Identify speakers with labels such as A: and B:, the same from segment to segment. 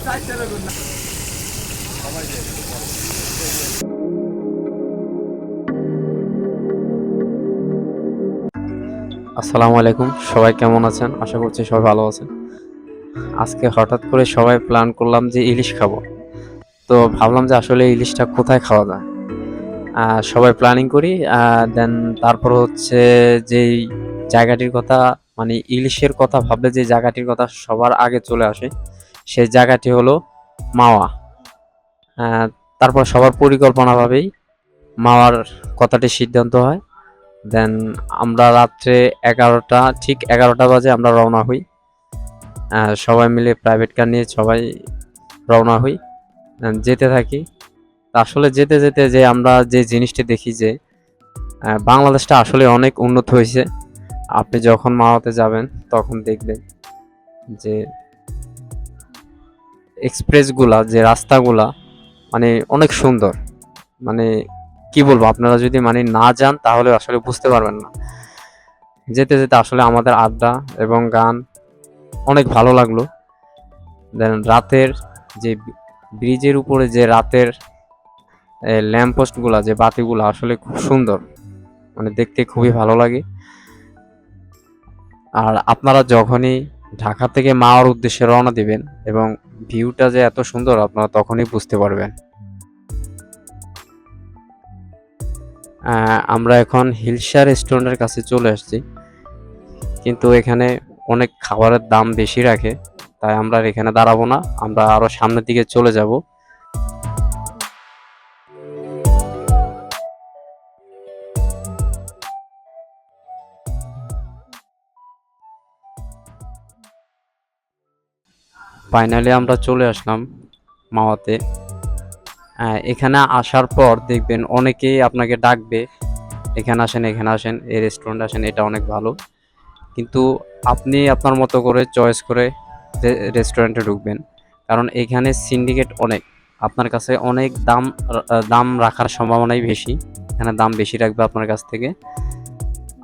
A: আসসালামু আলাইকুম, সবাই কেমন আছেন? আশা করছি সবাই ভালো আছেন। আজকে হঠাৎ করে সবাই প্ল্যান করলাম যে ইলিশ খাবো। তো ভাবলাম যে আসলে ইলিশটা কোথায় খাওয়া যায়? সবাই প্ল্যানিং করি। দেন তারপর হচ্ছে যেই জায়গাটির কথা, মানে ইলিশের কথা ভাবলে যে জায়গাটির কথা সবার আগে চলে আসে, সেই জায়গাটি হলো মাওয়া। আ তারপর সবার পরিকল্পনাভাবেই মাওয়ার কথাটি সিদ্ধান্ত হয়। দেন আমরা রাত্রে 11টা, ঠিক 11টা বাজে আমরা রওনা হই। সবাই মিলে প্রাইভেট কার নিয়ে সবাই রওনা হই। যেতে থাকি। আসলে যেতে, যেতে যে আমরা যে জিনিসটি দেখি যে বাংলাদেশটা আসলে অনেক উন্নত হইছে। আপনি যখন মাওয়াতে যাবেন তখন দেখবেন যে এক্সপ্রেসগুলা, যে রাস্তাগুলা মানে অনেক সুন্দর। মানে কি বলবো, আপনারা যদি মানে না যান তাহলে আসলে বুঝতে পারবেন না। যেতে, যেতে আসলে আমাদের আড্ডা এবং গান অনেক ভালো লাগলো। দেন রাতের যে ব্রিজের উপরে যে রাতের ল্যাম্প পোস্টগুলা, যে বাতিগুলা আসলে খুব সুন্দর, মানে দেখতে খুবই ভালো লাগে। আর আপনারা যখনই ঢাকা থেকে মাওয়ার উদ্দেশ্যে রওনা দিবেন এবং ভিউটা যে এত সুন্দর আপনারা তখনই বুঝতে পারবেন। আমরা এখন হিলসা রেস্টুরেন্টের কাছে চলে আসছি, কিন্তু এখানে অনেক খাবারের দাম বেশি রাখে, তাই আমরা আর এখানে দাঁড়াবো না, আমরা আরো সামনের দিকে চলে যাব। ফাইনালি আমরা চলে আসলাম মাওয়াতে। এখানে আসার পর দেখবেন অনেকেই আপনাকে ডাকবে, এখানে আসেন, এখানে আসেন, এই রেস্টুরেন্টে আসেন, এটা অনেক ভালো। কিন্তু আপনি আপনার মতো করে চয়েস করে রেস্টুরেন্টে ঢুকবেন, কারণ এখানে সিন্ডিকেট অনেক, আপনার কাছে অনেক দাম রাখার সম্ভাবনাই বেশি। এখানে দাম বেশি রাখবে আপনার কাছ থেকে।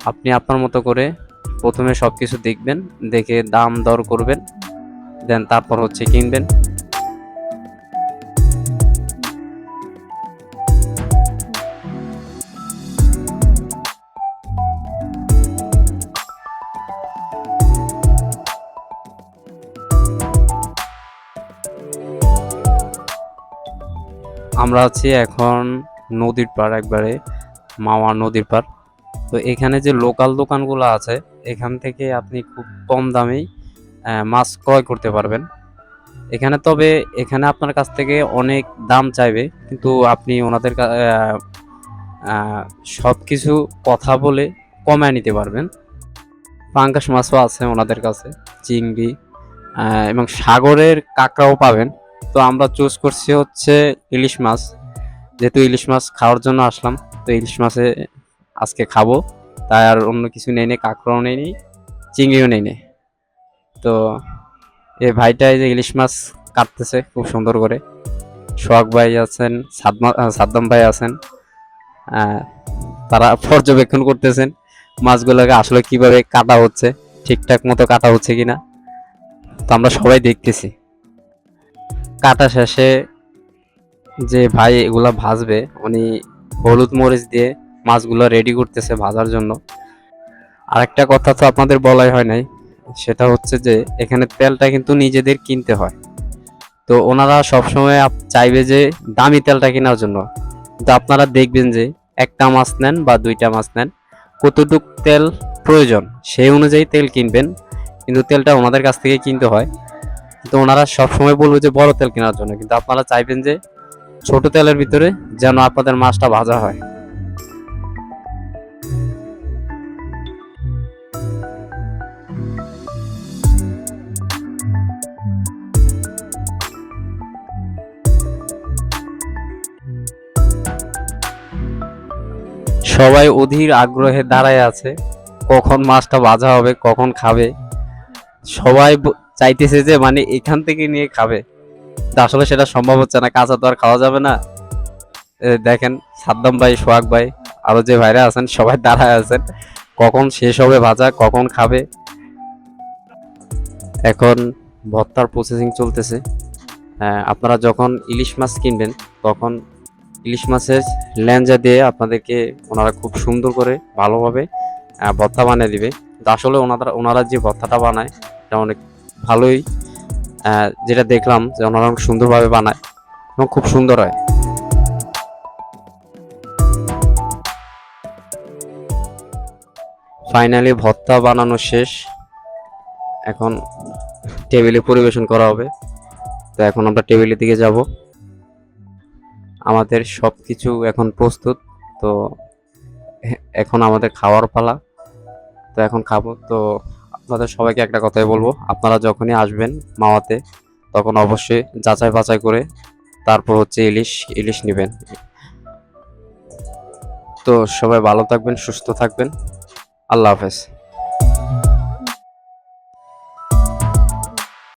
A: আপনি আপনার মতো করে প্রথমে সব কিছু দেখবেন, দেখে দাম দর করবেন, দেন তারপর হচ্ছে কিনবেন। আমরা আছি এখন নদীর পাড়, একবারে মাওয়া নদীর পাড়। তো এখানে যে লোকাল দোকানগুলো আছে, এখান থেকে আপনি খুব কম দামেই মাছ ক্রয় করতে পারবেন এখানে। তবে এখানে আপনার কাছ থেকে অনেক দাম চাইবে, কিন্তু আপনি ওনাদের সব কিছু কথা বলে কমায় নিতে পারবেন। পাঙ্গাস মাছও আছে ওনাদের কাছে, চিংড়ি এবং সাগরের কাঁকড়াও পাবেন। তো আমরা চুজ করছি হচ্ছে ইলিশ মাছ, যেহেতু ইলিশ মাছ খাওয়ার জন্য আসলাম, তো ইলিশ মাছে আজকে খাবো, তাই আর অন্য কিছু নেই নে, কাঁকড়াও নেই নি, চিংড়িও নেই নে। তো এই ভাইটা এই যে ইলিশ মাছ কাটতেছে খুব সুন্দর করে। সোহাগ ভাই আছেন, সাদ্দাম ভাই আছেন, তারা পর্যবেক্ষণ করতেছেন মাছগুলোকে আসলে কিভাবে কাটা হচ্ছে, ঠিকঠাক মতো কাটা হচ্ছে কিনা। তো আমরা সবাই দেখতেছি। কাটা শেষে যে ভাই এগুলা ভাজবে, উনি হলুদ মরিচ দিয়ে মাছগুলো রেডি করতেছে ভাজার জন্য। আরেকটা কথা তো আপনাদের বলাই হয় নাই, সেটা হচ্ছে যে এখানে তেলটা কিন্তু নিজেদের কিনতে হয়। তো ওনারা সবসময় চাইবে যে দামি তেলটা কেনার জন্য, কিন্তু আপনারা দেখবেন যে একটা মাছ নেন বা দুইটা মাছ নেন, কতটুক তেল প্রয়োজন সেই অনুযায়ী তেল কিনবেন, কিন্তু তেলটা ওনাদের কাছ থেকে কিনতে হয়। কিন্তু ওনারা সবসময় বলবে যে বড় তেল কেনার জন্য, কিন্তু আপনারা চাইবেন যে ছোট তেলের ভিতরে যেন আপনাদের মাছটা ভাজা হয়। সবাই অধীর আগ্রহে দাঁড়ায় আছে কখন মাছটা ভাজা হবে, কখন খাবে। সবাই চাইতেছে যে মানে এখান থেকে নিয়ে খাবে, আসলে সেটা সম্ভব হচ্ছে না, কাঁচা তো আর খাওয়া যাবে না। দেখেন সাদ্দাম ভাই, সোহাগ ভাই, আরো যে ভাইরা আছেন সবাই দাঁড়ায় আছেন কখন শেষ হবে ভাজা, কখন খাবে। এখন ভর্তার প্রসেসিং চলতেছে। আপনারা যখন ইলিশ মাছ কিনবেন তখন ইলিশ মাছের ল্যাঞ্জা দিয়ে আপনাদেরকে ওনারা খুব সুন্দর করে ভালোভাবে ভর্তা বানিয়ে দিবে। তো আসলে ওনারা যে ভর্তাটা বানায় এটা অনেক ভালোই, যেটা দেখলাম যে ওনারা অনেক সুন্দরভাবে বানায় এবং খুব সুন্দর হয়। ফাইনালি ভর্তা বানানো শেষ, এখন টেবিলে পরিবেশন করা হবে। তো এখন আমরা টেবিলের দিকে যাব, আমাদের সব কিছু এখন প্রস্তুত। তো এখন আমাদের খাওয়ার পালা। তো এখন খাবো। তো আপনাদের সবাইকে একটা কথাই বলবো, আপনারা যখনই আসবেন মাওয়াতে তখন অবশ্যই যাচাই বাছাই করে তারপর হচ্ছে ইলিশ ইলিশ নেবেন। তো সবাই ভালো থাকবেন, সুস্থ থাকবেন। আল্লাহ হাফেজ।